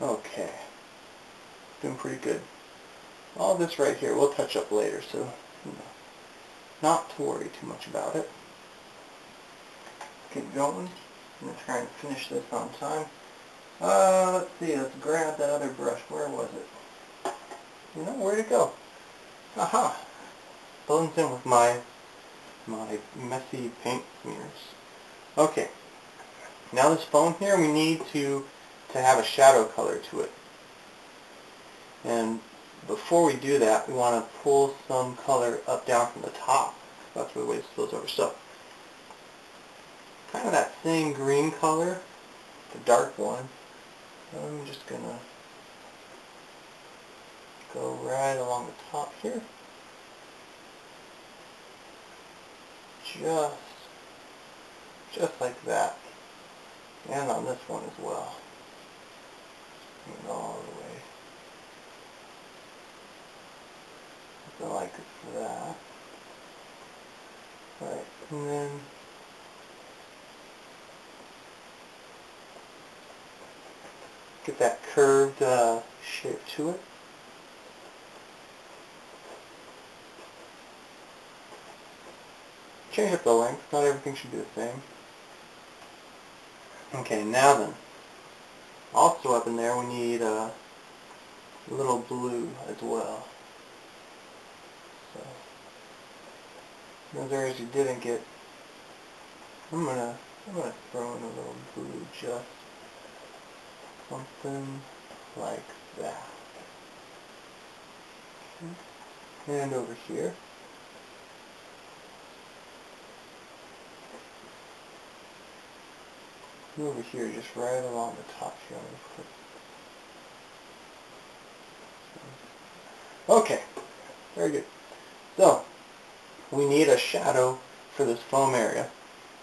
Okay, doing pretty good. All this right here we'll touch up later, so not to worry too much about it. Keep going. I'm going to try and finish this on time. Let's see, let's grab that other brush. Where was it? You know, where'd it go? Aha! Blends in with my messy paint smears. Okay, now this foam here, we need to have a shadow color to it. And before we do that, we want to pull some color up down from the top. That's where the way it spills over. So, kind of that same green color, the dark one. I'm just going to go right along the top here. Just like that. And on this one as well. Bring it all the way. Something like that. Right, and then get that curved shape to it. Change up the length, not everything should be the same. Okay, now then, also up in there we need a little blue as well. So, those areas you didn't get, I'm gonna throw in a little blue, just something like that. Okay. And over here. Over here, just right along the top here. I'm going to put. Okay, very good. So, we need a shadow for this foam area.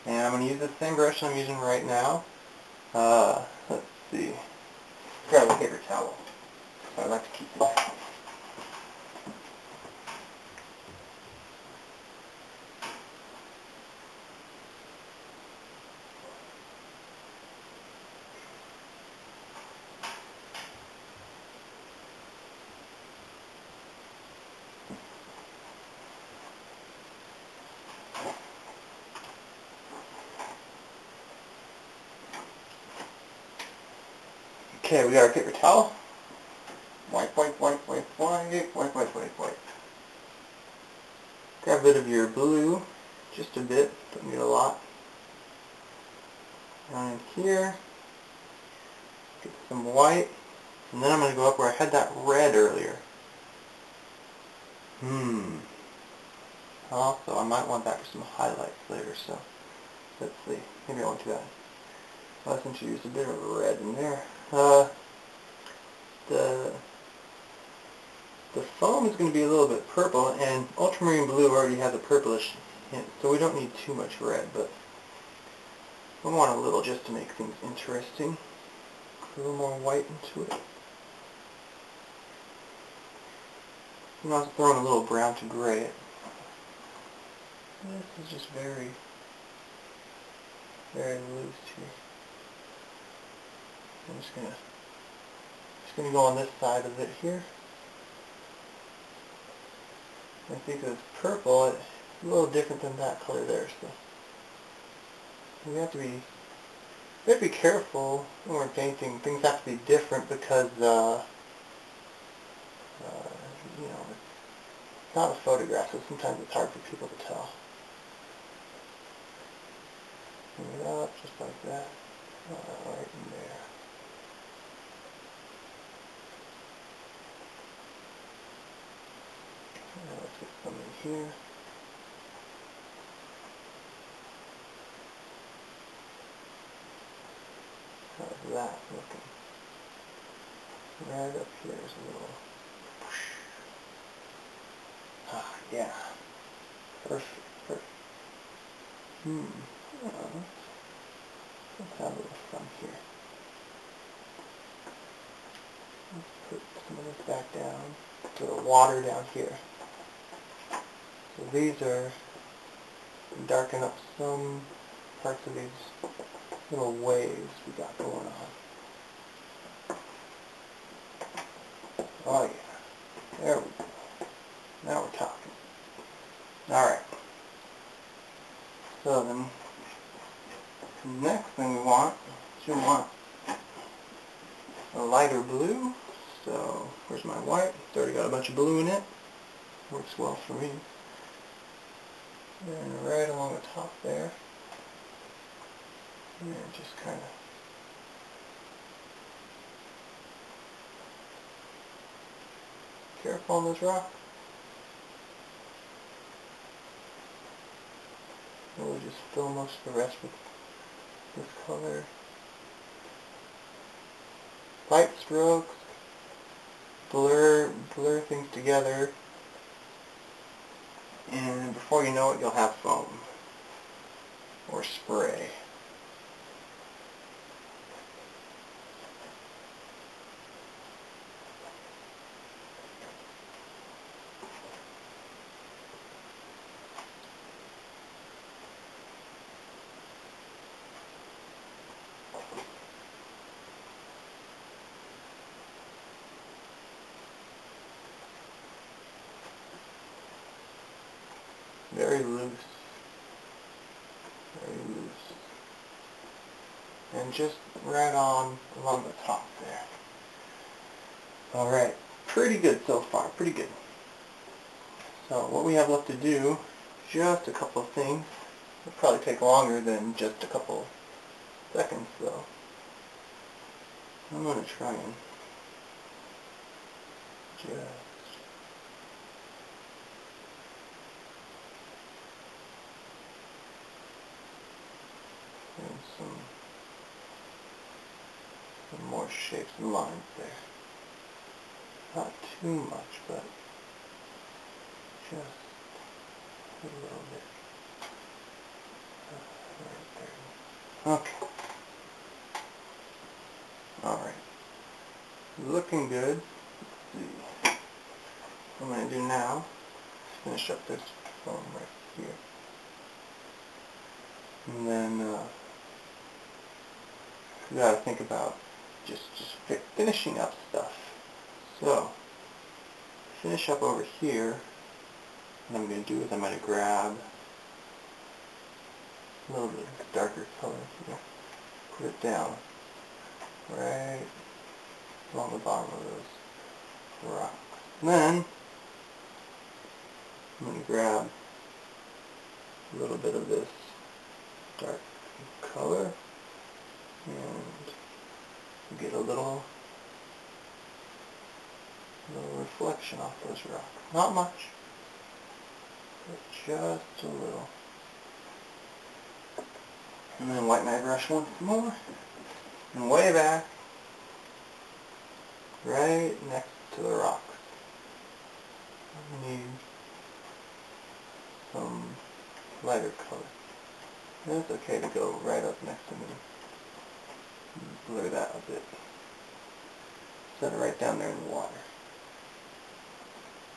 And I'm going to use the same brush I'm using right now. Let's see. Grab a paper towel. I like to keep it. Okay, we got our paper towel. Wipe, wipe, wipe, wipe, wipe, wipe, wipe, wipe, wipe. Grab a bit of your blue, just a bit, don't need a lot. Down in here, get some white, and then I'm going to go up where I had that red earlier. Also, I might want that for some highlights later, so let's see. Maybe I won't do that. Well, since you used a bit of red in there. The foam is going to be a little bit purple, and ultramarine blue already has a purplish hint, so we don't need too much red, but we want a little just to make things interesting. Put a little more white into it. I'm also throwing a little brown to gray it. This is just very, very loose here. I'm just gonna go on this side of it here. I think it's purple, it's a little different than that color there, so we have to be careful when we're painting. Things have to be different because you know, it's not a photograph, so sometimes it's hard for people to tell. Bring it up just like that, right in there. Now let's get some in here. How's that looking? Right up here is a little. Ah, yeah. Perfect, perfect. Let's have a little fun here. Let's put some of this back down. Put the water down here. So these are, darken up some parts of these little waves we got going on. Oh yeah. There we go. Now we're talking. Alright. So then, the next thing we want is a lighter blue. So, where's my white? It's already got a bunch of blue in it. Works well for me. And right along the top there. And just kind of careful on this rock. And we'll just fill most of the rest with this color. Light strokes, blur things together, and before you know it, you'll have foam or spray. Very loose. Very loose. And just right on along the top there. Alright, pretty good so far, pretty good. So what we have left to do, just a couple of things. It'll probably take longer than just a couple seconds though. I'm going to try and just and some more shapes and lines there. Not too much, but just a little bit. Right there. Okay. Alright. Looking good. Let's see. What I'm going to do now is finish up this foam right here. And then you got to think about just finishing up stuff. So, finish up over here. What I'm going to do is I'm going to grab a little bit darker color here. Put it down right along the bottom of those rocks. Then I'm going to grab a little bit of this dark color and get a little reflection off those rocks. Not much, but just a little. And then wipe my brush once more, and way back, right next to the rocks. I need some lighter color. And it's okay to go right up next to me. Blur that a bit. Set it right down there in the water.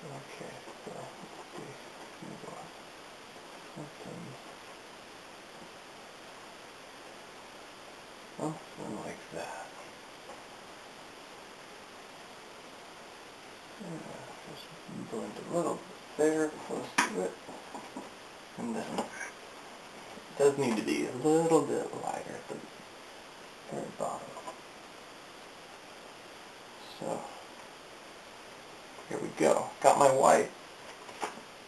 Okay, so let's see. Let me go something like that. Yeah, just blend a little bit there, close to it. And then it does need to be a little bit lighter at the very bottom. So, here we go. Got my white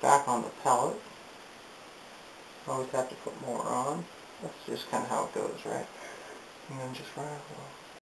back on the palette. Always have to put more on. That's just kind of how it goes, right? And then just right along.